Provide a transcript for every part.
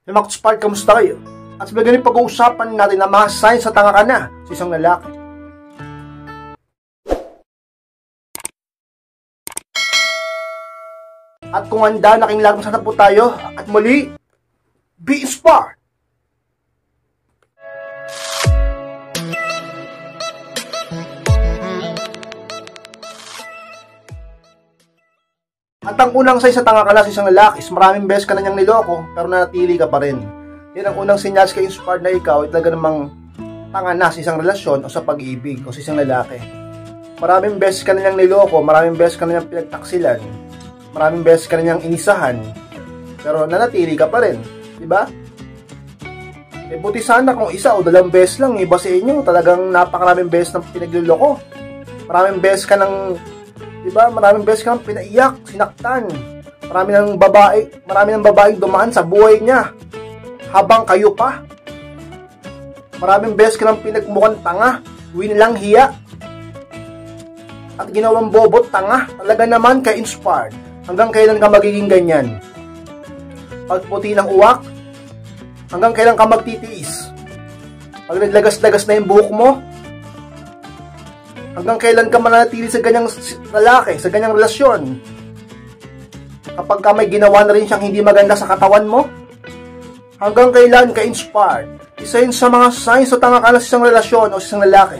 Hey mga Spark, kamusta kayo? At sa ganyan pag-uusapan natin na mga signs sa tanga ka na sa isang lalaki. At kung handa, nakinglag sana po tayo. At muli, be inspired! At ang unang sign sa tanga ka na sa isang lalaki is maraming beses ka na niyang niloko pero nanatili ka pa rin. Yan ang unang sinyals ka inspired na ikaw ay talaga namang tanga na sa isang relasyon o sa pag-ibig o sa isang lalaki. Maraming beses ka na niyang niloko, maraming beses ka na niyang pinagtaksilan, maraming beses ka na niyang inisahan, pero nanatili ka pa rin. Diba? Eh buti sana kung isa o dalawang beses lang, iba sa inyo talagang napakaraming beses ng pinagluloko. Maraming beses ka ng diba? Maraming beses kang pinaiyak, sinaktan. Marami ng babaeng dumaan sa buhay niya habang kayo pa. Maraming beses ka nang pinagmukhang tanga, winilang hiya. At ginawang bobot tanga, talaga naman ka-inspired. Hanggang kailan ka magiging ganyan? Pagputi ng uwak? Hanggang kailan ka magtitiis? Pag naglagas-lagas na yung buhok mo? Hanggang kailan ka manatili sa ganyang lalaki, sa ganyang relasyon? Kapag ka may ginawa na rin siyang hindi maganda sa katawan mo? Hanggang kailan ka inspired? Isa yun sa mga signs sa tanga ka na sa isang relasyon o sa isang lalaki.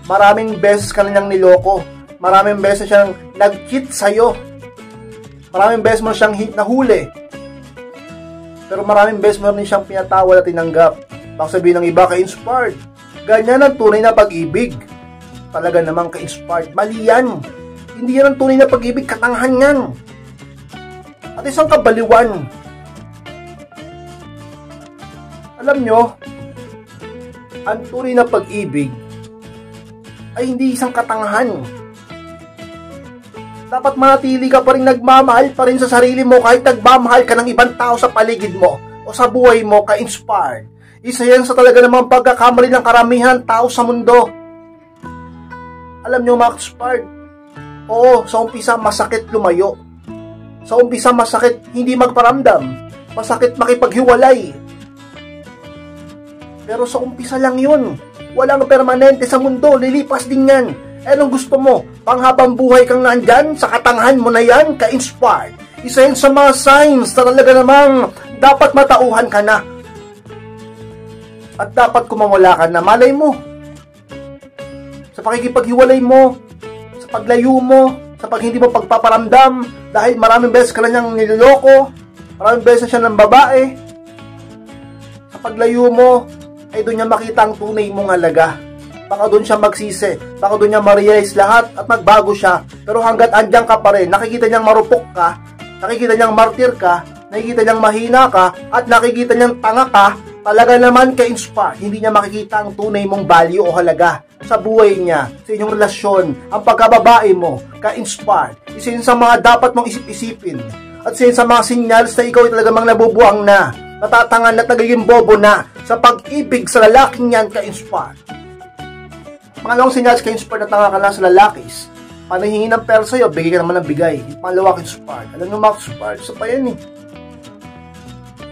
Maraming beses ka na niyang niloko. Maraming beses siyang nag-cheat sa'yo. Maraming beses mo siyang nahuli. Pero maraming beses mo rin siyang pinatawad at tinanggap. Baka sabihin ng iba, ka-inspired. Ganyan ang tunay na pag-ibig. Talaga namang ka-inspired. Mali yan. Hindi yan ang tunay na pag-ibig. Katangahan yan. At isang kabaliwan. Alam nyo, ang tunay na pag-ibig ay hindi isang katangahan. Dapat manatili ka pa rin nagmamahal pa rin sa sarili mo kahit nagmamahal ka ng ibang tao sa paligid mo o sa buhay mo, ka-inspired. Isa yan sa talaga namang pagkakamali ng karamihan tao sa mundo. Alam nyo mga ka-inspired, oo, sa umpisa masakit lumayo. Sa umpisa masakit hindi magparamdam. Masakit makipaghiwalay. Pero sa umpisa lang yun. Walang permanente sa mundo, lilipas din yan. Eh anong gusto mo? Panghabang buhay kang nandyan, sa katangahan mo na yan, ka-inspired. Isa yan sa mga signs na talaga namang dapat matauhan ka na. At dapat kumawala ka na, malay mo. Sa pakikipaghiwalay mo, sa paglayo mo, sa pag hindi mo pagpaparamdam, dahil maraming beses ka na niyang niloloko, maraming beses na siya ng babae, sa paglayo mo, ay doon niya makita ang tunay mong halaga. Baka doon siya magsisi, baka doon niya ma-realize lahat at magbago siya. Pero hanggat andyan ka pa rin, nakikita niyang marupok ka, nakikita niyang martir ka, nakikita niyang mahina ka, at nakikita niyang tanga ka, talaga naman ka-inspire. Hindi niya makikita ang tunay mong value o halaga sa buhay niya, sa inyong relasyon, ang pagkababae mo, ka-inspire. Isa yun sa mga dapat mong isip-isipin. At isa yun sa mga sinyals na ikaw ay talagang nabubuang na, natatangan at nagiging bobo na sa pag-ibig sa lalaking yan, ka-inspire. Pangalawang sinyals ka-inspire na tanga ka na sa lalakis, panahingi ng pera sa'yo, bigay ka naman ng bigay. Pangalawa ka-inspire. Alam nyo mga ka-inspire, isa pa yan eh.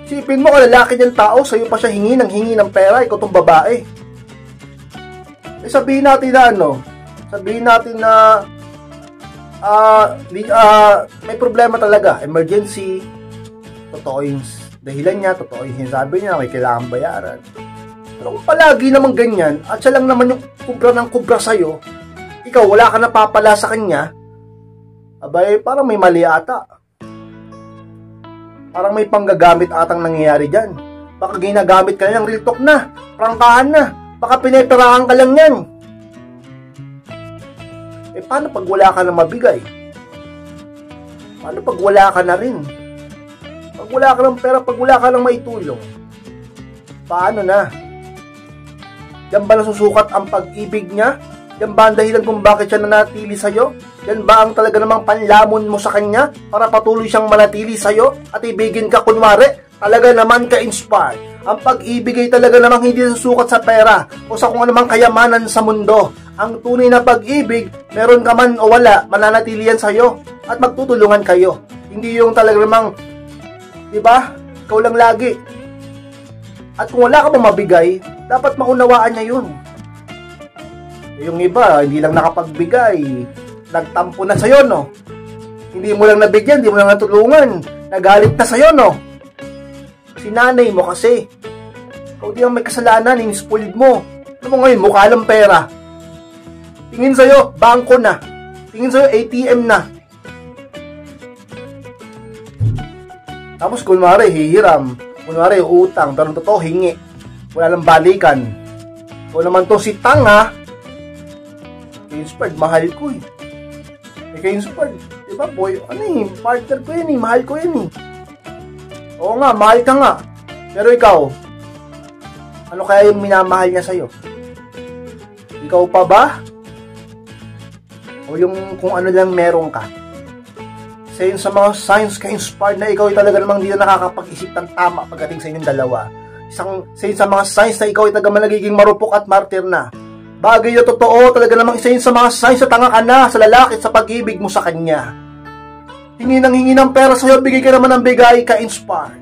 Sipin mo, lalaki niyang tao, sa'yo pa siya hingi ng pera, ikaw tong babae. Eh sabihin natin na sabihin natin na may problema talaga, emergency, totoo yung dahilan niya, totoo yung sinasabi niya, may kailangan bayaran. Pero kung palagi naman ganyan, at siya lang naman yung kubra ng kubra sa'yo, ikaw wala ka napapala sa kanya, abay parang may mali ata. Parang may panggagamit atang nangyayari dyan. Baka ginagamit ka na ng real talk na, prangkahan na, baka pineperahan ka lang yan. Eh paano pag wala ka na mabigay? Paano pag wala ka na rin? Pag wala ka ng pera, pag wala ka ng maitulong, paano na? Yan ba nasusukat ang pag-ibig niya? Yan ba ang dahilan kung bakit siya nanatili sa'yo? Yan ba ang talaga namang panlamon mo sa kanya para patuloy siyang manatili sa'yo at ibigin ka kunwari? Talaga naman ka-inspire. Ang pag-ibig ay talaga namang hindi nasusukat sa pera o sa kung anumang kayamanan sa mundo. Ang tunay na pag-ibig, meron ka man o wala, mananatili yan sa'yo at magtutulungan kayo. Hindi yung talaga namang, diba? Ikaw lang lagi. At kung wala ka pang mabigay, dapat maunawaan niya yun. Yung iba, hindi lang nakapagbigay, nagtampo na sa'yo, no? Hindi mo lang nabigyan, hindi mo lang natulungan, nagalit na sa'yo, no? Si nanay mo kasi. Ikaw di ang may kasalanan, in-spoiled mo. Ano mo ngayon, mukha lang pera. Tingin sa'yo, bangko na. Tingin sa'yo, ATM na. Tapos kunwari, hihiram. Kunwari, utang. Pero totoo, hingi. Wala lang balikan. Ikaw naman to si Tanga. Inspired, mahal ko eh. Inspired, diba boy? Ano eh, partner ko yan eh. Mahal ko yan eh. Oo nga, mahal ka nga. Pero ikaw, ano kaya yung minamahal niya sa'yo? Ikaw pa ba? O yung kung ano lang meron ka? Sa mga signs ka-inspired na ikaw ay talaga namang hindi na nakakapag-isip ng tama pagdating sa inyong dalawa. Sa mga signs na ikaw ay talaga nagiging marupok at martir na. Bagay na totoo, talaga namang isa yun sa mga signs na tanga ka na sa lalaki at sa pag-ibig mo sa kanya. Hingi ng pera sa'yo, bigay ka naman ng bigay, ka-inspired.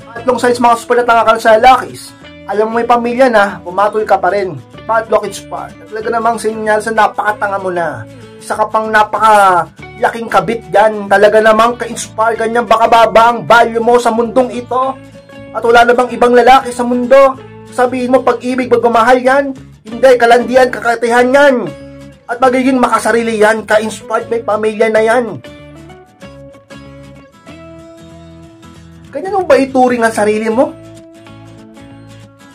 Patlong signs mga super na tanga ka sa lalakis. Alam mo may pamilya na, pumatol ka pa rin. Patlong inspired. At talaga namang sinyal sa napakatanga mo na. Isa ka pang napaka-laking kabit dyan. Talaga namang ka-inspired, ganyan baka baba ang value mo sa mundong ito. At wala na bang ibang lalaki sa mundo? Sabihin mo pag-ibig, pagmamahal yan? Hindi, kalandian, kakatihan yan. At magiging makasarili yan, ka-inspired, may pamilya na yan. Ganyan mo ba ituring ang sarili mo?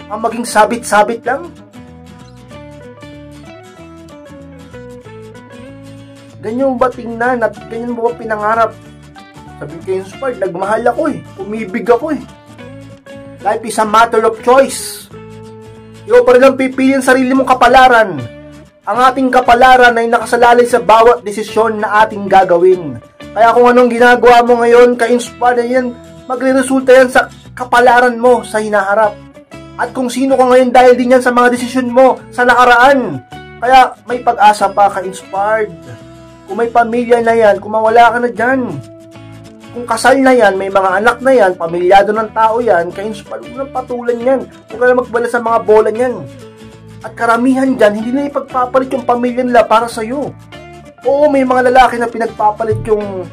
Ang maging sabit-sabit lang? Ganyan mo ba tingnan at ganyan mo ba pinangarap? Sabi kayo inspired, nagmahal ako eh. Umibig ako eh. Life is a matter of choice. Ikaw pa rin ang pipiliin sarili mong kapalaran. Ang ating kapalaran ay nakasalalay sa bawat desisyon na ating gagawin. Kaya kung anong ginagawa mo ngayon, ka-inspired na yan, magre-resulta yan sa kapalaran mo sa hinaharap. At kung sino ka ngayon dahil din yan sa mga desisyon mo sa nakaraan. Kaya may pag-asa pa, ka-inspired. Kung may pamilya na yan, kung mawala ka na dyan. Kung kasal na yan, may mga anak na yan, pamilyado ng tao yan, ka-inspired, huwag nang patulan yan. Huwag ka na magbala sa mga bola niyan. At karamihan dyan, hindi na ipagpapalit yung pamilya nila para sa'yo. Oo, may mga lalaki na pinagpapalit yung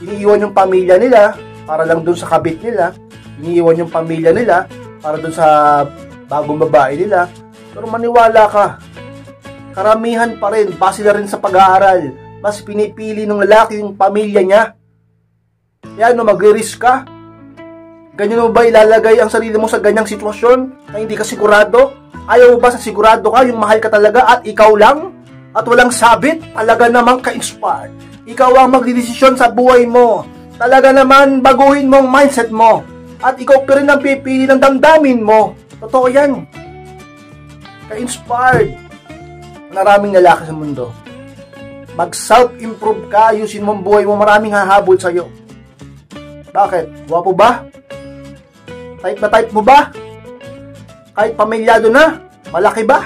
iniiwan yung pamilya nila para lang dun sa kabit nila. Iniiwan yung pamilya nila para dun sa bagong babae nila. Pero maniwala ka, karamihan pa rin, base na rin sa pag-aaral, mas pinipili ng lalaki yung pamilya niya. Kaya no, magre-risk ka. Ganyan mo ba ilalagay ang sarili mo sa ganyang sitwasyon na hindi ka sigurado? Ayaw mo ba sa sigurado ka, yung mahal ka talaga at ikaw lang? At walang sabit? Talaga namang ka-inspired. Ikaw ang magdidesisyon sa buhay mo. Talaga naman baguhin mo ang mindset mo. At ikaw pa rin ang pipili ng damdamin mo. Totoo yan. Ka-inspired. Maraming lalaki sa mundo. Mag-self-improve ka, ayusin mo ang buhay mo, maraming hahabol sa'yo. Bakit? Guwapo ba? Type na type mo ba? Kahit pamilyado na? Malaki ba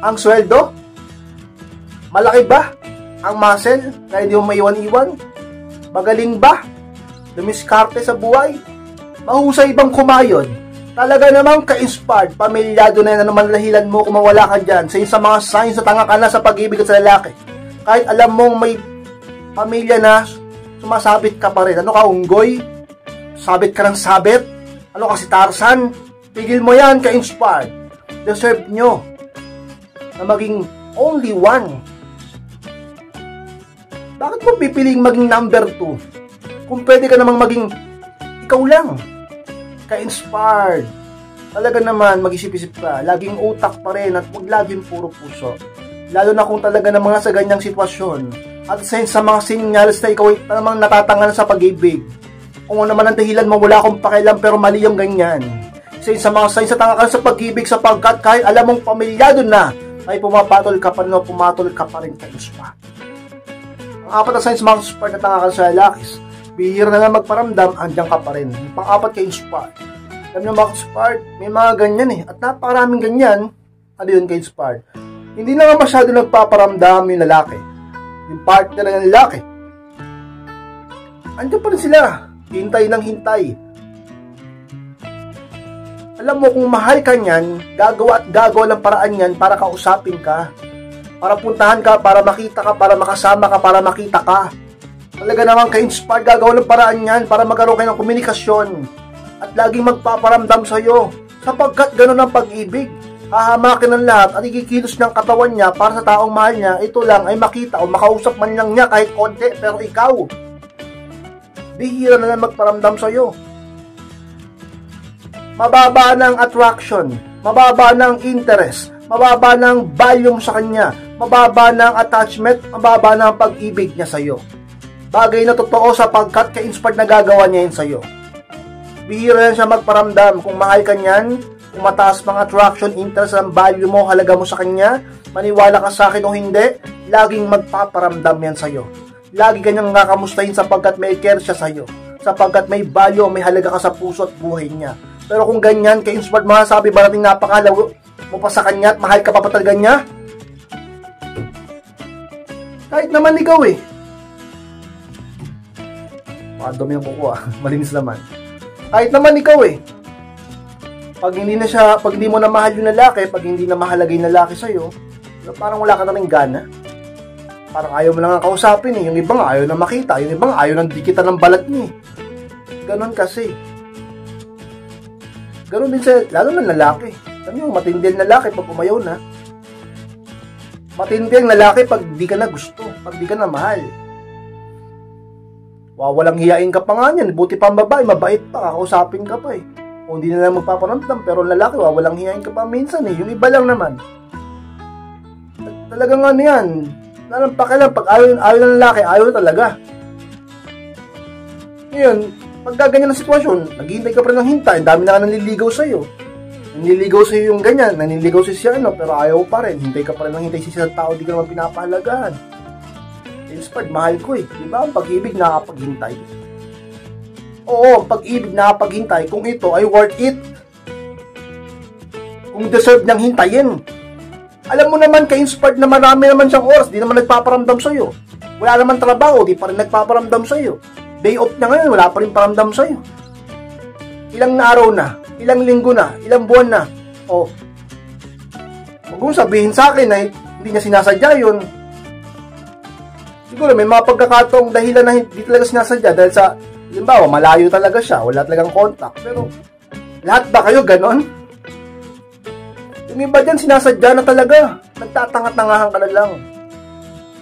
ang sweldo? Malaki ba ang muscle na hindi mo maiwan-iwan? Magaling ba? Dumiskarte sa buhay? Mahusay bang kumayod? Talaga namang ka-inspired, pamilyado na yan, ano man lahilan mo kung mawala ka dyan. Sa mga signs na tanga ka na sa pag-ibig at sa lalaki. Kahit alam mong may pamilya na, sumasabit ka pa rin. Ano ka, unggoy? Sabit ka ng sabit? Ano ka si Tarzan? Pigil mo yan, ka-inspired. Deserve nyo na maging only one. Bakit mo pipiling maging number 2? Kung pwede ka namang maging ikaw lang. Ka-inspired. Talaga naman, mag-isip-isip ka. Laging utak pa rin at huwag laging puro puso. Lalo na kung talaga na mga sa ganyang sitwasyon. At sa mga sinyals na ikaw ay namang natatangan sa pag-ibig. Kung ano naman ang dahilan mo, wala akong pakialam pero mali yung ganyan. Sa mga signs na tanga ka sa pag-ibig sapagkat kahit alam mong pamilyado na, ay pumapatol ka pa rin o pumatol ka pa rin ka-inspired. Ang apat na signs mga super na tanga ka sa lalakis. Bihira na nga magparamdam, andyan ka pa rin. Yung pang-apat ka-inspired. Alam nyo mga inspired, may mga ganyan eh. At napakaraming ganyan, ano yun ka-inspired. Hindi na nga masyado nagpaparamdam yung lalaki. Yung partner ng lalaki. Andyan pa rin sila. Hintay ng hintay. Alam mo, kung mahal ka niyan, gagawa at gagawa ng paraan yan para kausapin ka. Para puntahan ka, para makita ka, para makasama ka, para makita ka. Talaga naman ka-inspired, gagawa ng paraan yan para magkaroon kayo ng komunikasyon. At laging magpaparamdam sa'yo. Sapagkat gano'n ang pag-ibig. Hahamakin ng lahat at ikikilos ng katawan niya para sa taong mahal niya. Ito lang ay makita o makausap man lang niya kahit konti. Pero ikaw, bihira na lang magparamdam sa'yo. Mababa ng attraction, mababa ng interest, mababa ng volume sa kanya, mababa ng attachment, mababa ng pag-ibig niya sa'yo. Bagay na totoo sapagkat ka-inspired na gagawa niya yun sa'yo. Bihira yan siya magparamdam. Kung mahal ka niyan, kung mataas pang attraction, interest, ang value mo, halaga mo sa kanya, maniwala ka sa akin o hindi, laging magpaparamdam yan sa'yo. Lagi kanyang kakamustahin sapagkat may care siya sa'yo. Sapagkat may value, may halaga ka sa puso at buhay niya. Pero kung ganyan, ka-inspired masasabi ba natin napakalago mo pa sa kanya at mahal ka pa talaga niya? Kahit naman ikaw eh. Makadumi yung kuko malinis naman. Kahit naman ikaw eh. Pag hindi mo na mahal yung lalaki, pag hindi na mahalaga yung lalaki sa'yo, parang wala ka na rin gana. Parang ayaw mo lang ang kausapin eh. Yung ibang ayaw na makita, yung ibang ayaw na dikitan ng balat niya. Ganon kasi. Ganon din sa, lalo na lalaki. Alam nyo, matindi ang lalaki pag umayaw na. Matindi ang lalaki pag di ka na gusto, pag di ka na mahal. Walang hiyain ka pa nga niyan. Buti pa ang babae, mabait pa, kakausapin ka pa eh. O hindi na lang magpaparamdam, pero ang lalaki, walang hiyain ka pa minsan eh. Yung iba lang naman. Talagang ano yan, nalang pakialam, pag ayaw ng lalaki, ayaw na talaga. Ngayon, pag gaganyan ng sitwasyon, naghihintay ka pa rin ng hintay, ang dami na nga nanliligaw sa'yo. Nanliligaw sa'yo yung ganyan, nanliligaw si siya, pero ayaw pa rin. Hintay ka pa rin ng hintay si isang tao, di ka naman pinapahalagaan. Inspired, mahal ko eh. Diba ang pag-ibig nakapaghintay? Oo, ang pag-ibig nakapaghintay kung ito ay worth it. Kung deserve niyang hintayin. Alam mo naman, ka-inspired na marami naman siyang oras, di naman nagpaparamdam sa'yo. Wala naman trabaho, di pa rin nagpaparamdam sa'yo. Day off na ngayon, wala pa rin paramdam sa'yo. Ilang na araw na, ilang linggo na, ilang buwan na. O, huwag mong sabihin sa akin na hindi niya sinasadya yun. Siguro may mga pagkakataong dahilan na hindi talaga sinasadya dahil sa, halimbawa, malayo talaga siya, wala talagang contact. Pero, lahat ba kayo ganon? Yung iba dyan, sinasadya na talaga. Nagtatanga-tangahan ka na lang.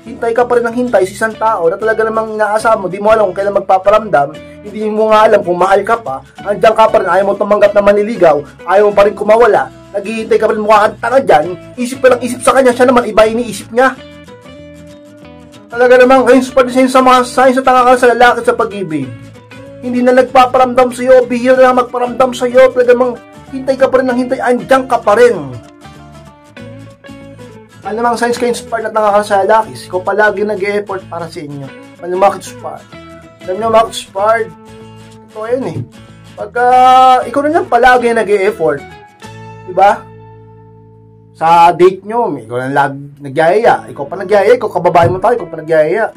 Hintay ka pa rin ng hintay sa isang tao na talaga namang inaasahan mo, di mo alam kung kailan magpaparamdam, hindi mo nga alam kung mahal ka pa, andyan ka pa rin, ayaw mo tumanggap na manliligaw, ayaw mo pa rin kumawala, naghihintay ka pa rin mukha kang tanga dyan, isip pa lang isip sa kanya, siya naman iba iniisip niya. Talaga namang ka-inspired sa mga signs sa tanga ka sa lalaki sa pag-ibig. Hindi na nagpaparamdam sa iyo, bihira na magparamdam sa iyo, talaga namang hintay ka pa rin ng hintay, andyan ka pa rin. Ano namang signs ka-inspired na tanga ka sa lalaki, ikaw palagi nag-e-effort para sa inyo. Ano mga ka-inspired? Alam nyo mga ka-inspired, ito yun eh. Pagka ikaw na lang palagi nag-e-effort, diba? Sa date nyo, ikaw na nagyayaya. Ikaw pa nagyayaya, ikaw kababae mo tayo, ikaw pa nagyayaya.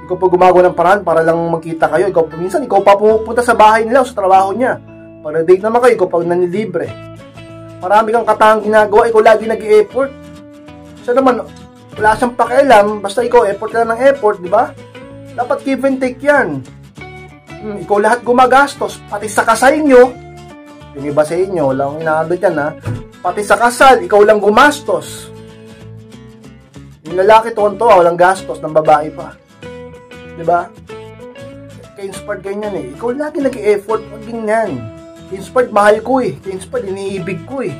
Ikaw pa gumagawa ng paraan para lang magkita kayo. Ikaw pa minsan, ikaw pa pumupunta sa bahay nila o sa trabaho niya. Pag nag-date naman kayo, ikaw pa nanilibre. Marami kang katahang ginagawa, ikaw lagi nag-e-effort. Siya naman, wala siyang pakialam, basta ikaw effort lang ng effort, di ba? Dapat give and take yan. Ikaw lahat gumagastos, pati sa kasal nyo, yung iba sa inyo, wala akong inaado dyan ha, pati sa kasal, ikaw lang gumastos. Yung lalaki tuwan-tuwa, walang gastos ng babae pa. Di ba? Ka-inspired ganyan eh. Ikaw lagi nag-e-effort, pag ganyan. Ka-inspired, mahal ko eh. Ka-inspired, iniibig ko eh.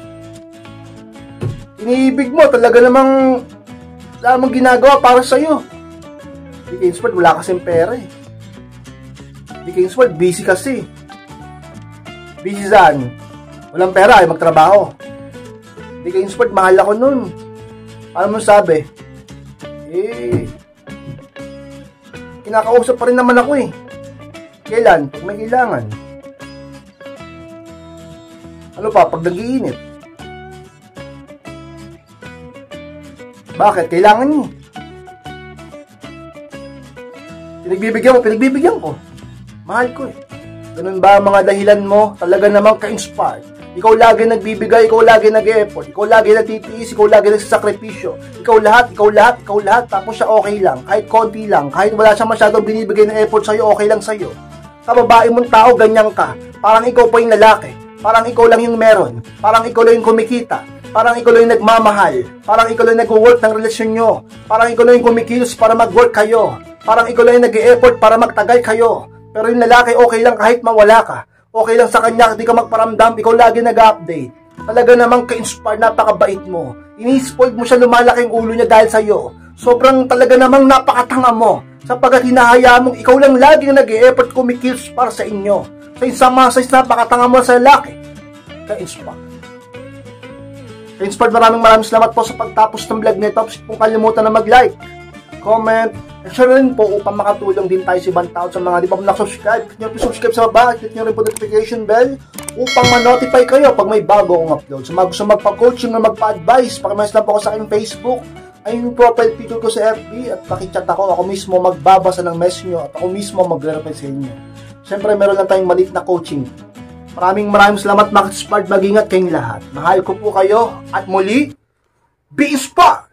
Iniibig mo, talaga namang wala namang ginagawa para sa'yo. Di ka-inspired, wala kasing pera eh. Di ka-inspired, busy kasi. Busy saan? Walang pera, ay magtrabaho. Di ka-inspired, mahal ako nun. Paano mo sabi? Kinakausap pa rin naman ako eh. Kailan? Pag may kailangan. Ano pa? Pag nag-iinit. Bakit? Kailangan niyo. Pinagbibigyan ko. Mahal ko eh. Ganun ba ang mga dahilan mo? Talaga namang ka-inspired. Ikaw lagi nagbibigay, ikaw lagi nag-e-effort, ikaw lagi nagtitiis, ikaw lagi nagsasakripisyo. Ikaw lahat, tapos siya okay lang, kahit konti lang, kahit wala siya masyadong binibigay ng effort sa'yo, okay lang sa'yo. Sa babae mong tao, ganyan ka. Parang ikaw pa yung lalaki, parang ikaw lang yung meron, parang ikaw lang yung kumikita, parang ikaw lang yung nagmamahal, parang ikaw lang yung nag-work ng relasyon nyo, parang ikaw lang yung kumikilos para mag-work kayo, parang ikaw lang yung nag-e-effort para magtagal kayo. Pero yung lalaki okay lang kahit mawala ka. Okay lang sa kanya, hindi ka magparamdam, ikaw lagi nag-update. Talaga namang ka-inspire, napakabait mo. Ini-spoiled mo siya, lumalaki yung ulo niya dahil sa'yo. Sobrang talaga namang napakatanga mo. Sapagkat hinahayaan mong ikaw lang lagi na nag-e-effort kumikills para sa inyo. Sa isang message, napakatanga mo sa lalaki. Ka-inspire. Ka-inspire, maraming salamat po sa pagtapos ng vlog nito. Tapos kung kalimutan na mag-like, comment, at share rin po upang makatulong din tayo sa ibang tao sa mga di pa subscribe. Click nyo po subscribe sa baba, click nyo rin po notification bell upang ma-notify kayo pag may bago akong upload. So gusto magpa-coaching o magpa-advise, pakimayos lang po ako sa aking Facebook, ay yung profile picture ko sa FB, at pakichat ako mismo magbabasa ng message nyo at ako mismo magre-reply sa inyo. Siyempre meron lang tayong maliit na coaching. Maraming salamat mga inspired, mag-ingat kayong lahat. Mahal ko po kayo at muli, be inspired!